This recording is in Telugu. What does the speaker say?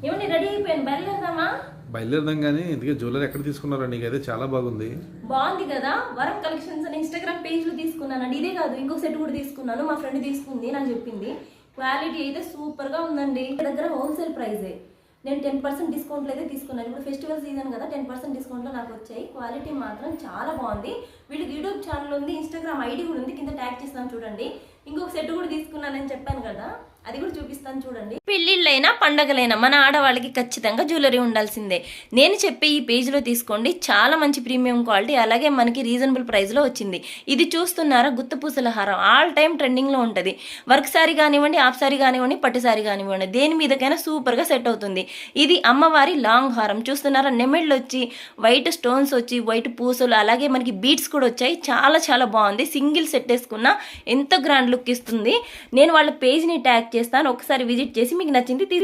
ఏమని రెడీ అయిపోయాను, బయలుదేరదామా? బయలుదేరదాం కానీ ఇందుకే జ్యువెలరీ ఎక్కడ తీసుకున్నారా? నీకైతే చాలా బాగుంది. బాగుంది కదా. వరం కలెక్షన్స్ అని ఇన్స్టాగ్రామ్ పేజ్ లో తీసుకున్నానండి. ఇదే కాదు, ఇంకొక సెట్ కూడా తీసుకున్నాను. మా ఫ్రెండ్ తీసుకుంది, నాకు చెప్పింది. క్వాలిటీ అయితే సూపర్ గా ఉందండి. నా దగ్గర హోల్సేల్ ప్రైజే. నేను 10% డిస్కౌంట్లో అయితే తీసుకున్నాను. ఇప్పుడు ఫెస్టివల్ సీజన్ కదా, 10% డిస్కౌంట్లో నాకు వచ్చాయి. క్వాలిటీ మాత్రం చాలా బాగుంది. వీళ్ళకి యూట్యూబ్ ఛానల్ ఉంది, ఇన్స్టాగ్రామ్ ఐడి కూడా ఉంది, కింద ట్యాగ్ చేస్తాను చూడండి. ఇంకొక సెట్ కూడా తీసుకున్నానని చెప్పాను కదా, అది కూడా చూపిస్తాను చూడండి. పెళ్ళిళ్ళైనా పండగలైనా మన ఆడవాళ్ళకి ఖచ్చితంగా జ్యువెలరీ ఉండాల్సిందే. నేను చెప్పే ఈ పేజ్లో తీసుకోండి, చాలా మంచి ప్రీమియం క్వాలిటీ, అలాగే మనకి రీజనబుల్ ప్రైస్లో వచ్చింది. ఇది చూస్తున్నారా, గుత్తపూసల హారం ఆల్ టైమ్ ట్రెండింగ్లో ఉంటుంది. వర్క్ సారీ కానివ్వండి, హాఫ్ సారీ కానివ్వండి, పట్టు సారీ కానివ్వండి, దేని మీదకైనా సూపర్గా సెట్ అవుతుంది. ఇది అమ్మవారి లాంగ్ హారం చూస్తున్నారా, నెమిళ్ళు వచ్చి వైట్ స్టోన్స్ వచ్చి వైట్ పూసలు, అలాగే మనకి బీట్స్ కూడా వచ్చాయి. చాలా చాలా బాగుంది. సింగిల్ సెట్ వేసుకున్నా ఎంతో గ్రాండ్ లుక్ ఇస్తుంది. నేను వాళ్ళ పేజ్ని ట్యాగ్ చేస్తాను, ఒకసారి విజిట్ చేసి మీకు నచ్చింది